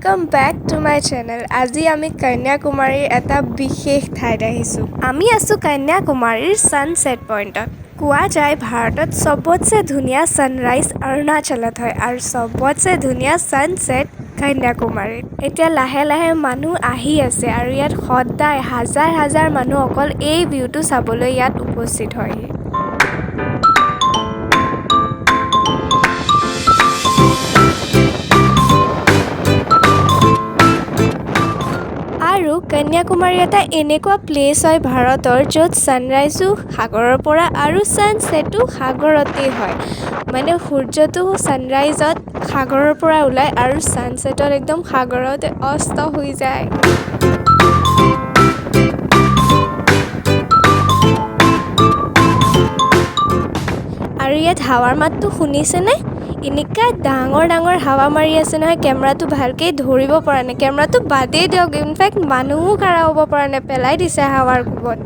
Welcome back to my channel. আজি আমি কন্যাকুমাৰীৰ এটা বিশেষ ঠাইত আহিছোঁ। আমি আছোঁ কন্যাকুমাৰীৰ ছানছেট পইণ্টত। কোৱা যায় ভাৰতত চবতছে ধুনীয়া ছানৰাইজ অৰুণাচলত হয় আৰু চবতছে ধুনীয়া ছানছেট কন্যাকুমাৰীত। এতিয়া লাহে লাহে মানুহ আহি আছে আৰু ইয়াত সদায় হাজাৰ হাজাৰ মানুহ অকল এই ভিউটো চাবলৈ ইয়াত উপস্থিত হয়হি। আৰু কন্যাকুমাৰী এটা এনেকুৱা প্লেচ হয় ভাৰতৰ য'ত ছানৰাইজো সাগৰৰ পৰা আৰু ছানছেটো সাগৰতেই হয়। মানে সূৰ্যটো ছানৰাইজত সাগৰৰ পৰা ওলায় আৰু ছানছেটত একদম সাগৰতে অস্ত হৈ যায়। আৰু ইয়াত হাৱাৰ মাতটো শুনিছেনে? এনেকুৱা ডাঙৰ ডাঙৰ হাৱা মাৰি আছে নহয়, কেমেৰাটো ভালকৈ ধৰিব পৰা নাই। কেমেৰাটো বাদেই দিয়ক, ইনফেক্ট মানুহো খাৰা হ'ব পৰা নাই, পেলাই দিছে হাৱাৰ কোবত।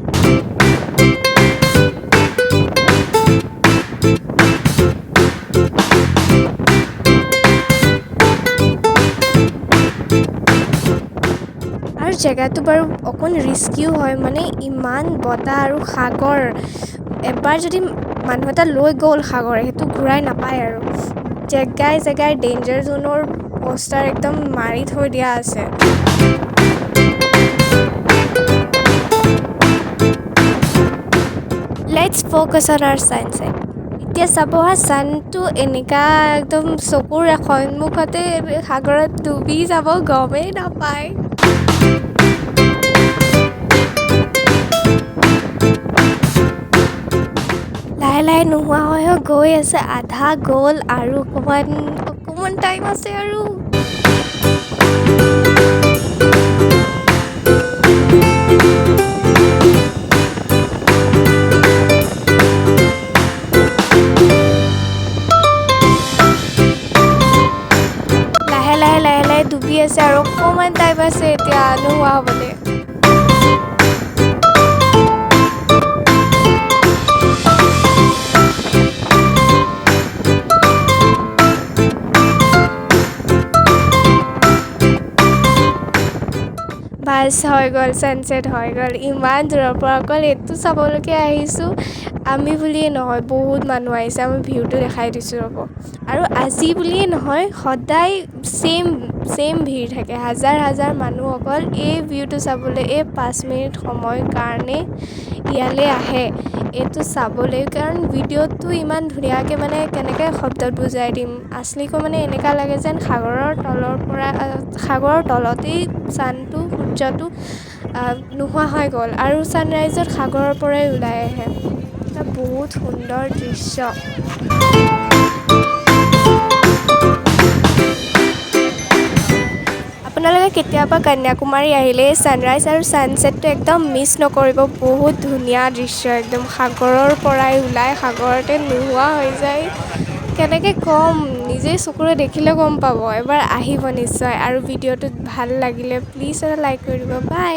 আৰু জেগাটো বাৰু অকণ ৰিস্কিও হয়, মানে ইমান বতাহ আৰু সাগৰ। এবাৰ যদি মানুহ এটা লৈ গ'ল সাগৰে, সেইটো ঘূৰাই নাপায় আৰু। জেগাই জেগাই ডেঞ্জাৰ জোনৰ পোষ্টাৰ একদম মাৰি থৈ দিয়া আছে। Let's focus on our sunset. এতিয়া চাব হা, ছানটো এনেকুৱা একদম চকুৰ সন্মুখতে সাগৰত ডুবি যাব, গমেই নাপায়। লাহে লাহে নোহোৱা হৈ গৈ আছে, আধা গ'ল আৰু অকণমান টাইম আছে আৰু। লাহে লাহে লাহে লাহে ডুবি আছে আৰু অকণমান টাইম আছে এতিয়া নোহোৱা হ'বলৈ। বাছ হৈ গ'ল, ছানছেট হৈ গ'ল। ইমান দূৰৰ পৰা অকল এইটো চাবলৈকে আহিছোঁ। আমি বুলিয়ে নহয়, বহুত মানুহ আহিছে। আমি ভিউটো দেখাই দিছোঁ ৰ'ব। আৰু আজি বুলিয়ে নহয়, সদায় ছেইম ভিৰ থাকে। হাজাৰ হাজাৰ মানুহ অকল এই ভিউটো চাবলৈ, এই 5 মিনিট সময়ৰ কাৰণে ইয়ালৈ আহে এইটো চাবলৈ। কাৰণ ভিডিঅ'টো ইমান ধুনীয়াকৈ মানে কেনেকৈ শব্দত বুজাই দিম, আচলিকৈ মানে এনেকুৱা লাগে যেন সাগৰৰ তলতেই ছানটো, সূৰ্যটো নোহোৱা হৈ গ'ল আৰু ছানৰাইজত সাগৰৰ পৰাই ওলাই আহে। এটা বহুত সুন্দৰ দৃশ্য। আপোনালোকে কেতিয়াবা কন্যাকুমাৰী আহিলে ছানৰাইজ আৰু ছানছেটটো একদম মিছ নকৰিব। বহুত ধুনীয়া দৃশ্য, একদম সাগৰৰ পৰাই ওলাই সাগৰতে নোহোৱা হৈ যায়। কেনেকৈ ক'ম, নিজেই চকুৰে দেখিলে গম পাব। এবাৰ আহিব নিশ্চয়। আৰু ভিডিঅ'টো ভাল লাগিলে প্লিজ এটা লাইক কৰি দিব। বাই।